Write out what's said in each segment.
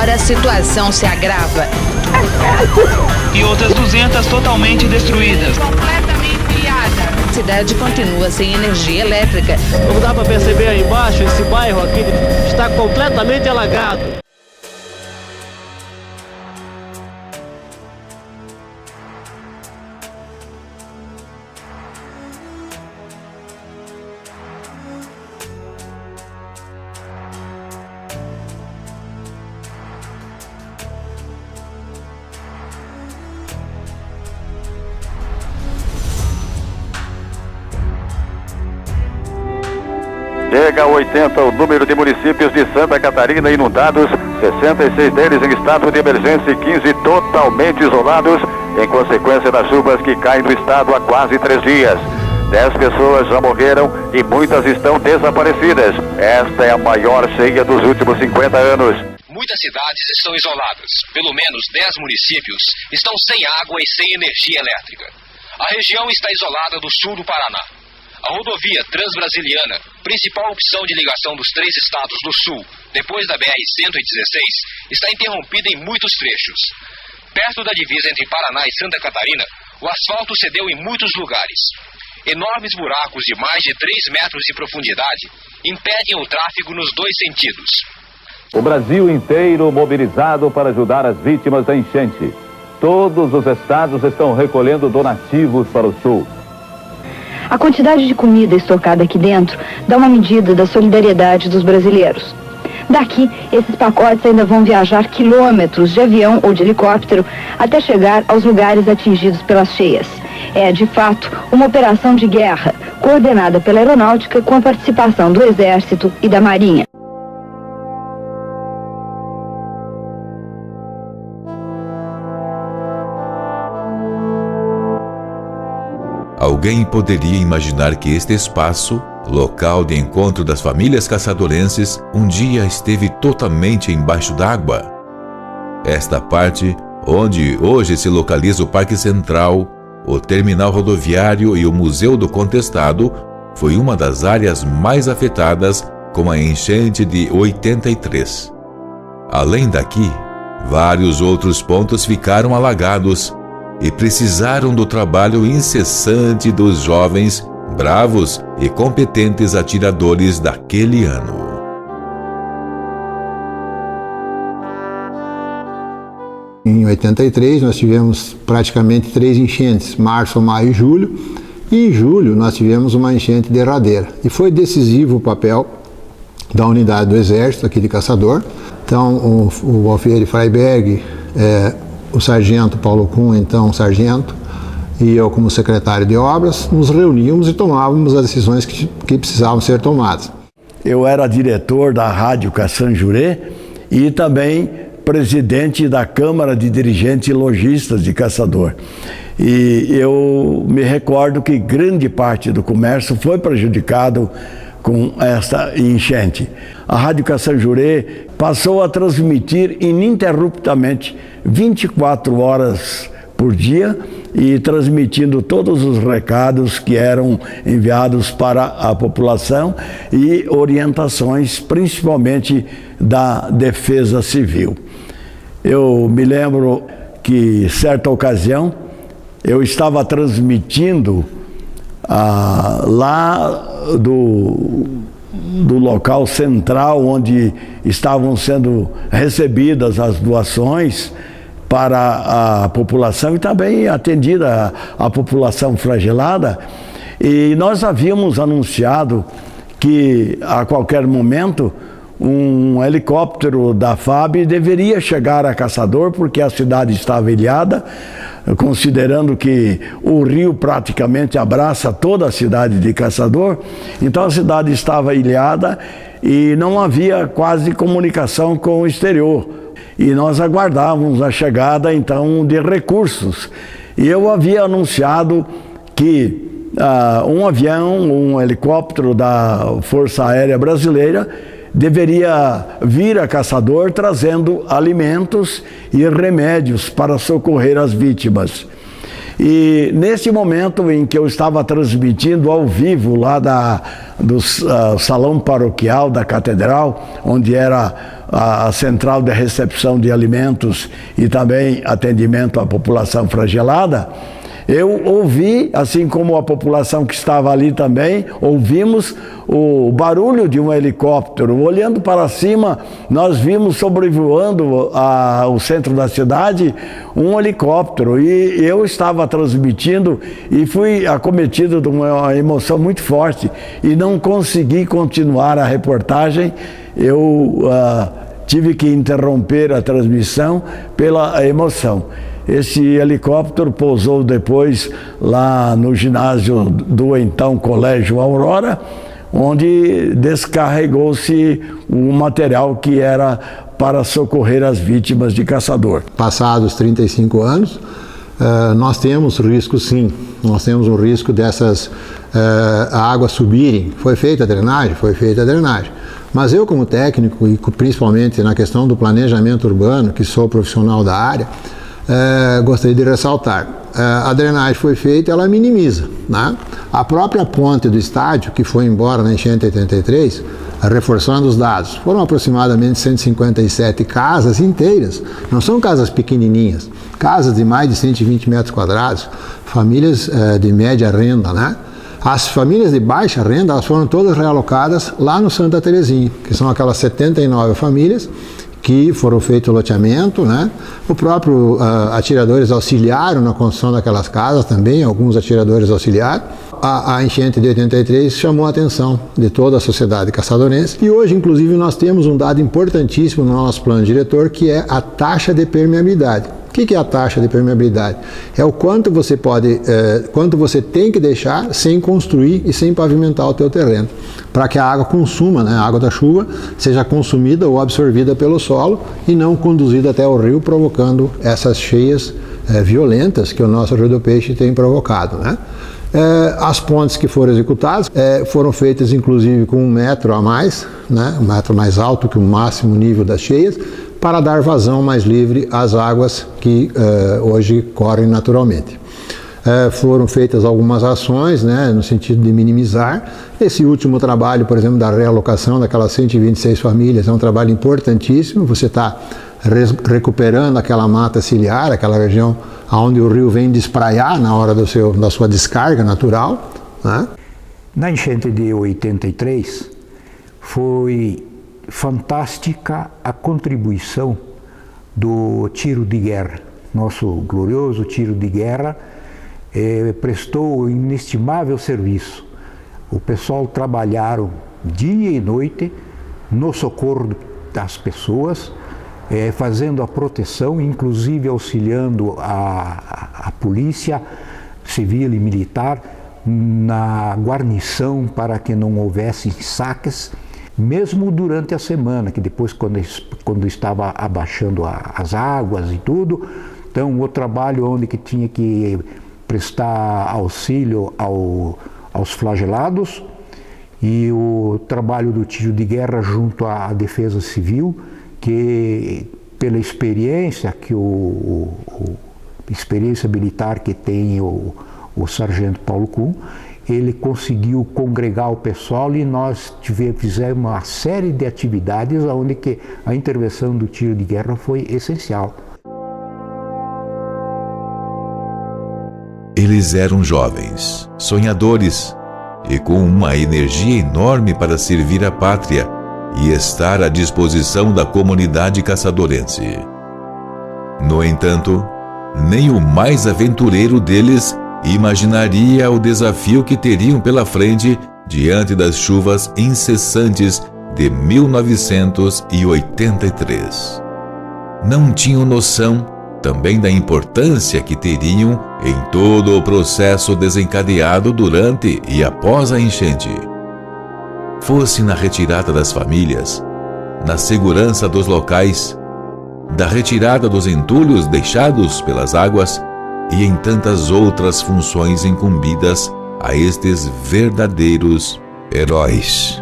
Agora a situação se agrava. E outras 200 totalmente destruídas. Completamente ilhada. A cidade continua sem energia elétrica. Como dá para perceber aí embaixo, esse bairro aqui está completamente alagado. Chega a 80 o número de municípios de Santa Catarina inundados, 66 deles em estado de emergência e 15 totalmente isolados, em consequência das chuvas que caem no estado há quase 3 dias. 10 pessoas já morreram e muitas estão desaparecidas. Esta é a maior cheia dos últimos 50 anos. Muitas cidades estão isoladas. Pelo menos 10 municípios estão sem água e sem energia elétrica. A região está isolada do sul do Paraná. A rodovia Transbrasiliana, principal opção de ligação dos 3 estados do sul, depois da BR-116, está interrompida em muitos trechos. Perto da divisa entre Paraná e Santa Catarina, o asfalto cedeu em muitos lugares. Enormes buracos de mais de 3 metros de profundidade impedem o tráfego nos 2 sentidos. O Brasil inteiro mobilizado para ajudar as vítimas da enchente. Todos os estados estão recolhendo donativos para o sul. A quantidade de comida estocada aqui dentro dá uma medida da solidariedade dos brasileiros. Daqui, esses pacotes ainda vão viajar quilômetros de avião ou de helicóptero até chegar aos lugares atingidos pelas cheias. É, de fato, uma operação de guerra, coordenada pela Aeronáutica com a participação do Exército e da Marinha. Alguém poderia imaginar que este espaço, local de encontro das famílias caçadorenses, um dia esteve totalmente embaixo d'água? Esta parte, onde hoje se localiza o Parque Central, o terminal rodoviário e o Museu do Contestado, foi uma das áreas mais afetadas com a enchente de 83. Além daqui, vários outros pontos ficaram alagados e precisaram do trabalho incessante dos jovens, bravos e competentes atiradores daquele ano. Em 83 nós tivemos praticamente 3 enchentes, março, maio e julho, e em julho nós tivemos uma enchente derradeira. E foi decisivo o papel da unidade do Exército aqui de Caçador. Então o Alfieri Freiberg, o sargento Paulo Kuhn, então sargento, e eu como secretário de obras, nos reuníamos e tomávamos as decisões que precisavam ser tomadas. Eu era diretor da Rádio Caçanjurê e também presidente da Câmara de Dirigentes e Lojistas de Caçador. E eu me recordo que grande parte do comércio foi prejudicado com esta enchente. A Rádio Caçanjurê passou a transmitir ininterruptamente 24 horas por dia e transmitindo todos os recados que eram enviados para a população e orientações principalmente da Defesa Civil. Eu me lembro que certa ocasião eu estava transmitindo lá do local central onde estavam sendo recebidas as doações para a população e também atendida a população flagelada, e nós havíamos anunciado que a qualquer momento um helicóptero da FAB deveria chegar a Caçador porque a cidade estava ilhada, considerando que o rio praticamente abraça toda a cidade de Caçador, então a cidade estava ilhada e não havia quase comunicação com o exterior. E nós aguardávamos a chegada então de recursos. E eu havia anunciado que um avião, um helicóptero da Força Aérea Brasileira deveria vir a Caçador trazendo alimentos e remédios para socorrer as vítimas. E nesse momento em que eu estava transmitindo ao vivo lá do salão paroquial da catedral, onde era a central de recepção de alimentos e também atendimento à população flagelada, eu ouvi, assim como a população que estava ali também, ouvimos o barulho de um helicóptero. Olhando para cima, nós vimos sobrevoando o centro da cidade um helicóptero. E eu estava transmitindo e fui acometido de uma emoção muito forte e não consegui continuar a reportagem. Eu tive que interromper a transmissão pela emoção. Esse helicóptero pousou depois lá no ginásio do então Colégio Aurora, onde descarregou-se o material que era para socorrer as vítimas de caçador. Passados 35 anos, nós temos risco sim, nós temos um risco dessas águas subirem. Foi feita a drenagem? Foi feita a drenagem. Mas eu, como técnico, e principalmente na questão do planejamento urbano, que sou profissional da área, gostaria de ressaltar, a drenagem foi feita, ela minimiza, né? A própria ponte do estádio, que foi embora na enchente 83, reforçando os dados, foram aproximadamente 157 casas inteiras, não são casas pequenininhas, casas de mais de 120 metros quadrados, famílias de média renda, né? As famílias de baixa renda, elas foram todas realocadas lá no Santa Terezinha, que são aquelas 79 famílias que foram feito o loteamento, né? O próprio atiradores auxiliaram na construção daquelas casas também, alguns atiradores auxiliaram. A enchente de 83 chamou a atenção de toda a sociedade caçadorense e hoje, inclusive, nós temos um dado importantíssimo no nosso plano diretor, que é a taxa de permeabilidade. O que é a taxa de permeabilidade? É o quanto você quanto você tem que deixar sem construir e sem pavimentar o teu terreno, para que a água consuma, né, a água da chuva, seja consumida ou absorvida pelo solo e não conduzida até o rio, provocando essas cheias violentas que o nosso Rio do Peixe tem provocado, né? As pontes que foram executadas foram feitas inclusive com 1 metro a mais, né, 1 metro mais alto que o máximo nível das cheias, para dar vazão mais livre às águas que hoje correm naturalmente. Foram feitas algumas ações, né, no sentido de minimizar. Esse último trabalho, por exemplo, da realocação daquelas 126 famílias, é um trabalho importantíssimo. Você está recuperando aquela mata ciliar, aquela região onde o rio vem despraiar na hora da sua descarga natural, né? Na enchente de 83, foi fantástica a contribuição do tiro de guerra. Nosso glorioso tiro de guerra prestou um inestimável serviço. O pessoal trabalharam dia e noite no socorro das pessoas, fazendo a proteção, inclusive auxiliando a polícia civil e militar na guarnição para que não houvesse saques, mesmo durante a semana, que depois quando estava abaixando as águas e tudo, então o trabalho onde que tinha que prestar auxílio aos flagelados e o trabalho do tiro de guerra junto à defesa civil, que pela experiência experiência militar que tem o sargento Paulo Kuhn, ele conseguiu congregar o pessoal e nós fizemos uma série de atividades onde que a intervenção do tiro de guerra foi essencial. Eles eram jovens, sonhadores e com uma energia enorme para servir a pátria e estar à disposição da comunidade caçadorense. No entanto, nem o mais aventureiro deles imaginaria o desafio que teriam pela frente diante das chuvas incessantes de 1983. Não tinham noção também da importância que teriam em todo o processo desencadeado durante e após a enchente. Fosse na retirada das famílias, na segurança dos locais, da retirada dos entulhos deixados pelas águas e em tantas outras funções incumbidas a estes verdadeiros heróis.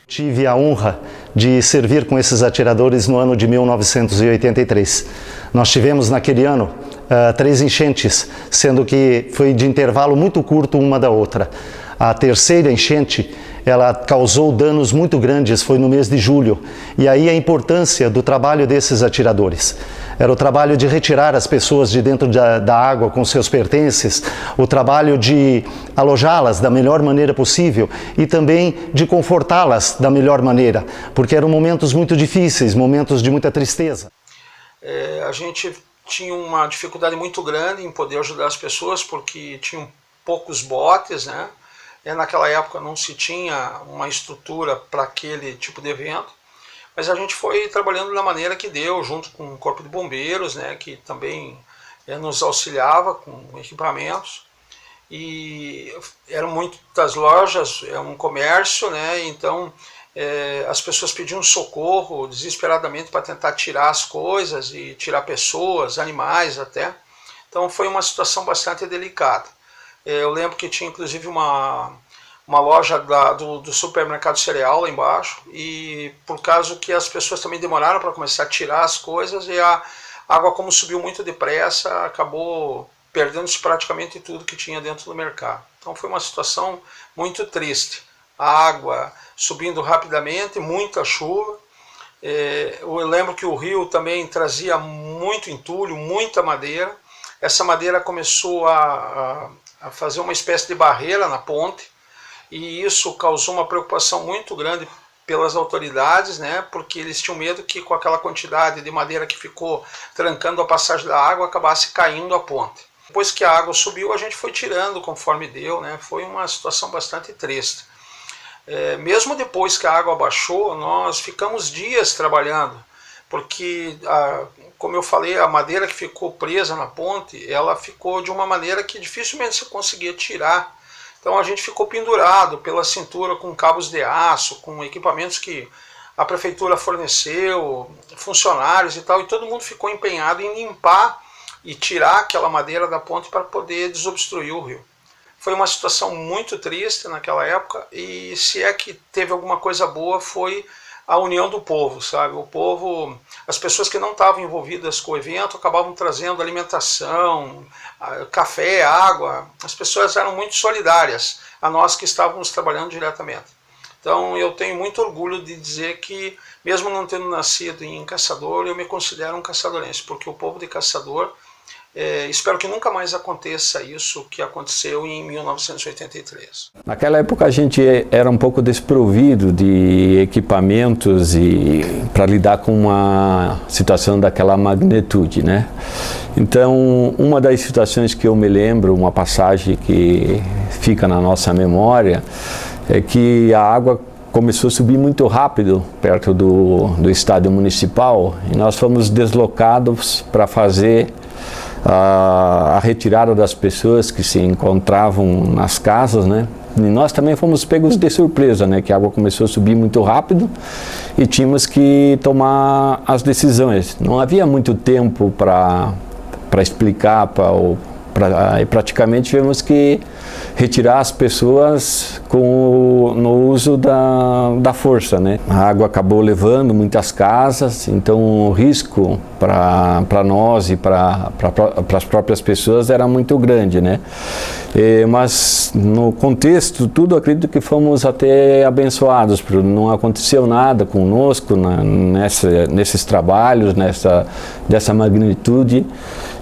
Tive a honra de servir com esses atiradores no ano de 1983. Nós tivemos naquele ano 3 enchentes, sendo que foi de intervalo muito curto uma da outra. A terceira enchente, ela causou danos muito grandes, foi no mês de julho. E aí a importância do trabalho desses atiradores. Era o trabalho de retirar as pessoas de dentro da água com seus pertences, o trabalho de alojá-las da melhor maneira possível e também de confortá-las da melhor maneira, porque eram momentos muito difíceis, momentos de muita tristeza. A gente tinha uma dificuldade muito grande em poder ajudar as pessoas, porque tinham poucos botes, né? Naquela época não se tinha uma estrutura para aquele tipo de evento, mas a gente foi trabalhando da maneira que deu, junto com o Corpo de Bombeiros, né, que também nos auxiliava com equipamentos, e eram muitas lojas, é um comércio, né, então as pessoas pediam socorro desesperadamente para tentar tirar as coisas e tirar pessoas, animais até, então foi uma situação bastante delicada. Eu lembro que tinha inclusive uma loja do supermercado cereal lá embaixo, e por causa que as pessoas também demoraram para começar a tirar as coisas, e a água, como subiu muito depressa, acabou perdendo-se praticamente tudo que tinha dentro do mercado. Então foi uma situação muito triste. A água subindo rapidamente, muita chuva. Eu lembro que o rio também trazia muito entulho, muita madeira. Essa madeira começou a fazer uma espécie de barreira na ponte, e isso causou uma preocupação muito grande pelas autoridades, né, porque eles tinham medo que com aquela quantidade de madeira que ficou trancando a passagem da água, acabasse caindo a ponte. Depois que a água subiu, a gente foi tirando conforme deu, né, foi uma situação bastante triste. Mesmo depois que a água baixou, nós ficamos dias trabalhando, porque, como eu falei, a madeira que ficou presa na ponte, ela ficou de uma maneira que dificilmente se conseguia tirar. Então a gente ficou pendurado pela cintura com cabos de aço, com equipamentos que a prefeitura forneceu, funcionários e tal, e todo mundo ficou empenhado em limpar e tirar aquela madeira da ponte para poder desobstruir o rio. Foi uma situação muito triste naquela época, e se é que teve alguma coisa boa, foi a união do povo, sabe? O povo, as pessoas que não estavam envolvidas com o evento acabavam trazendo alimentação, café, água. As pessoas eram muito solidárias a nós que estávamos trabalhando diretamente. Então eu tenho muito orgulho de dizer que, mesmo não tendo nascido em Caçador, eu me considero um caçadorense, porque o povo de Caçador, espero que nunca mais aconteça isso que aconteceu em 1983. Naquela época a gente era um pouco desprovido de equipamentos para lidar com uma situação daquela magnitude, né? Então, uma das situações que eu me lembro, uma passagem que fica na nossa memória, é que a água começou a subir muito rápido perto do estádio municipal, e nós fomos deslocados para fazer a retirada das pessoas que se encontravam nas casas, né? E nós também fomos pegos de surpresa, né? Que a água começou a subir muito rápido e tínhamos que tomar as decisões. Não havia muito tempo para explicar, e praticamente tivemos que retirar as pessoas no uso da força, né? A água acabou levando muitas casas, então o risco para nós e para as próprias pessoas era muito grande, né? Mas no contexto tudo, acredito que fomos até abençoados, porque não aconteceu nada conosco nesses trabalhos, dessa magnitude.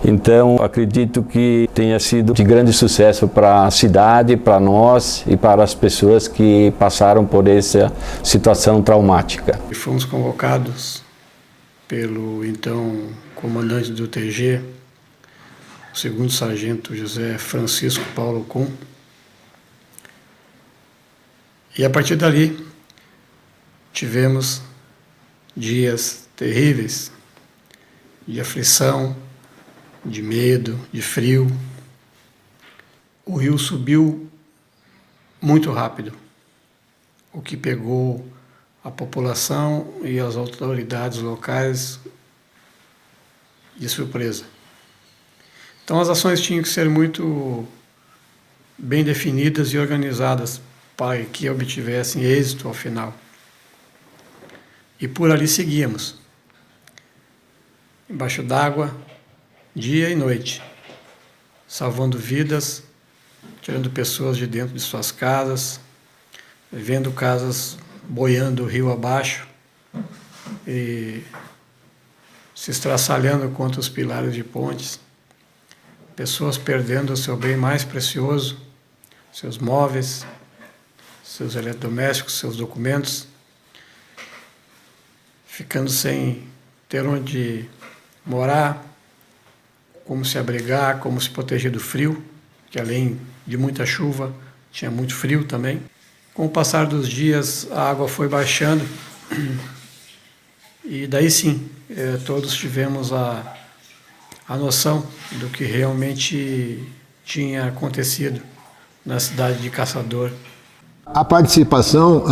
Então, acredito que tenha sido de grande sucesso para a cidade, para nós e para as pessoas que passaram por essa situação traumática. Fomos convocados pelo então comandante do TG, o segundo sargento José Francisco Paulo Kuhn. E a partir dali tivemos dias terríveis de aflição, de medo, de frio. O rio subiu muito rápido, o que pegou a população e as autoridades locais de surpresa. Então as ações tinham que ser muito bem definidas e organizadas para que obtivessem êxito ao final. e por ali seguíamos, embaixo d'água, dia e noite, salvando vidas, tirando pessoas de dentro de suas casas, vendo casas boiando o rio abaixo e se estraçalhando contra os pilares de pontes, pessoas perdendo o seu bem mais precioso, seus móveis, seus eletrodomésticos, seus documentos, ficando sem ter onde morar, como se abrigar, como se proteger do frio, que além de muita chuva, tinha muito frio também. Com o passar dos dias, a água foi baixando e daí sim, todos tivemos a noção do que realmente tinha acontecido na cidade de Caçador. A participação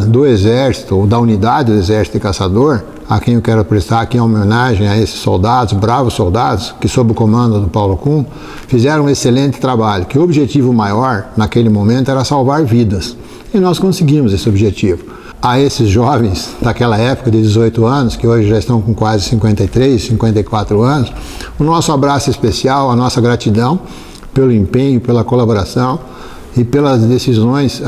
do Exército, ou da unidade do Exército de Caçador, a quem eu quero prestar aqui uma homenagem a esses soldados, bravos soldados, que sob o comando do Paulo Kuhn, fizeram um excelente trabalho, que o objetivo maior naquele momento era salvar vidas. E nós conseguimos esse objetivo. A esses jovens daquela época de 18 anos, que hoje já estão com quase 53, 54 anos, o nosso abraço especial, a nossa gratidão pelo empenho, pela colaboração e pelas decisões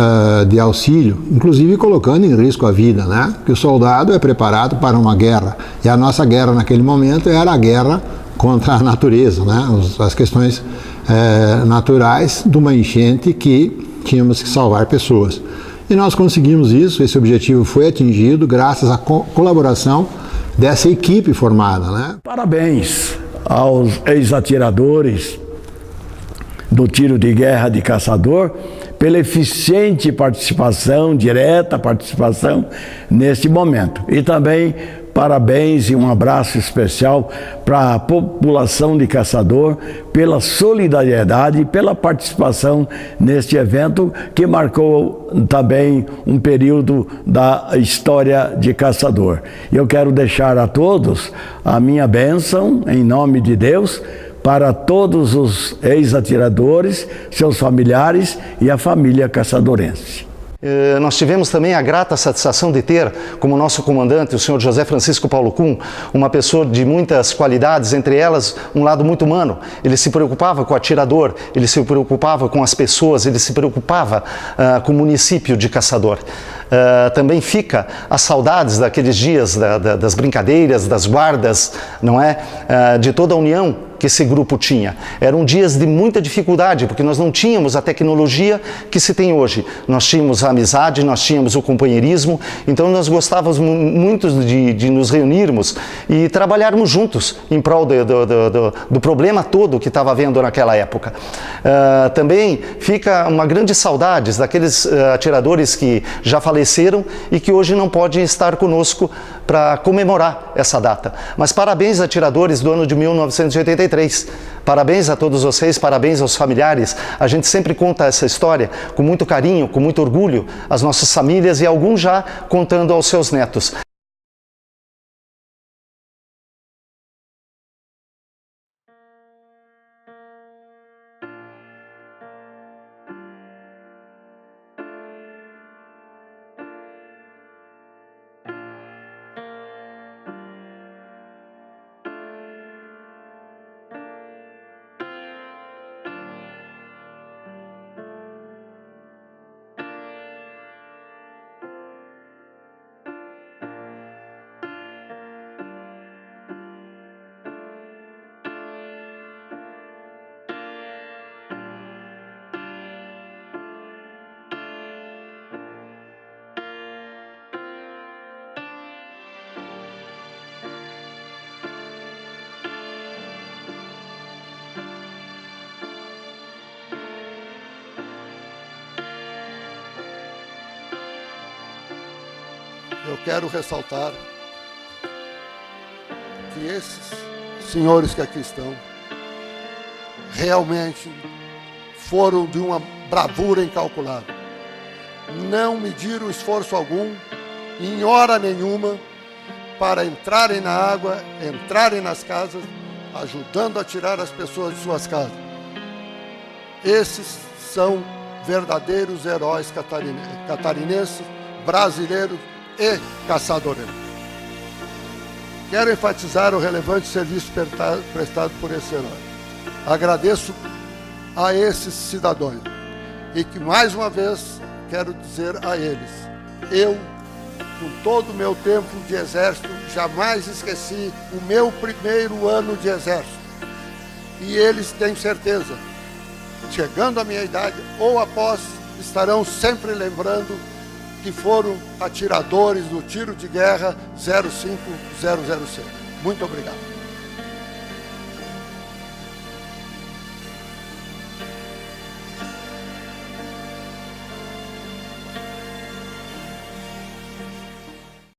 de auxílio, inclusive colocando em risco a vida, né? Porque o soldado é preparado para uma guerra, e a nossa guerra naquele momento era a guerra contra a natureza, né? As questões naturais de uma enchente que tínhamos que salvar pessoas. E nós conseguimos isso, esse objetivo foi atingido graças à colaboração dessa equipe formada, né? Parabéns aos ex-atiradores do tiro de guerra de Caçador pela eficiente participação, direta participação neste momento. E também parabéns e um abraço especial para a população de Caçador pela solidariedade e pela participação neste evento que marcou também um período da história de Caçador. Eu quero deixar a todos a minha bênção, em nome de Deus, para todos os ex-atiradores, seus familiares e a família caçadorense. Nós tivemos também a grata satisfação de ter como nosso comandante o senhor José Francisco Paulo Kuhn, uma pessoa de muitas qualidades, entre elas um lado muito humano. Ele se preocupava com o atirador, ele se preocupava com as pessoas, ele se preocupava com o município de Caçador. Também fica as saudades daqueles dias, das brincadeiras, das guardas, não é? De toda a união que esse grupo tinha. Eram dias de muita dificuldade, porque nós não tínhamos a tecnologia que se tem hoje. Nós tínhamos a amizade, nós tínhamos o companheirismo, então nós gostávamos muito de nos reunirmos e trabalharmos juntos em prol do problema todo que estava havendo naquela época. Também fica uma grande saudade daqueles atiradores que já faleceram e que hoje não podem estar conosco para comemorar essa data. Mas parabéns, atiradores do ano de 1983. Parabéns a todos vocês, parabéns aos familiares. A gente sempre conta essa história com muito carinho, com muito orgulho, às nossas famílias e alguns já contando aos seus netos. Eu quero ressaltar que esses senhores que aqui estão realmente foram de uma bravura incalculável. Não mediram esforço algum, em hora nenhuma, para entrarem na água, entrarem nas casas, ajudando a tirar as pessoas de suas casas. Esses são verdadeiros heróis catarinenses, brasileiros e caçadorenses. quero enfatizar o relevante serviço prestado por esse herói. Agradeço a esses cidadãos e que, mais uma vez, quero dizer a eles, eu, com todo o meu tempo de exército, jamais esqueci o meu primeiro ano de exército. E eles, tenho certeza, chegando à minha idade ou após, estarão sempre lembrando que foram atiradores do tiro de guerra 05006. Muito obrigado.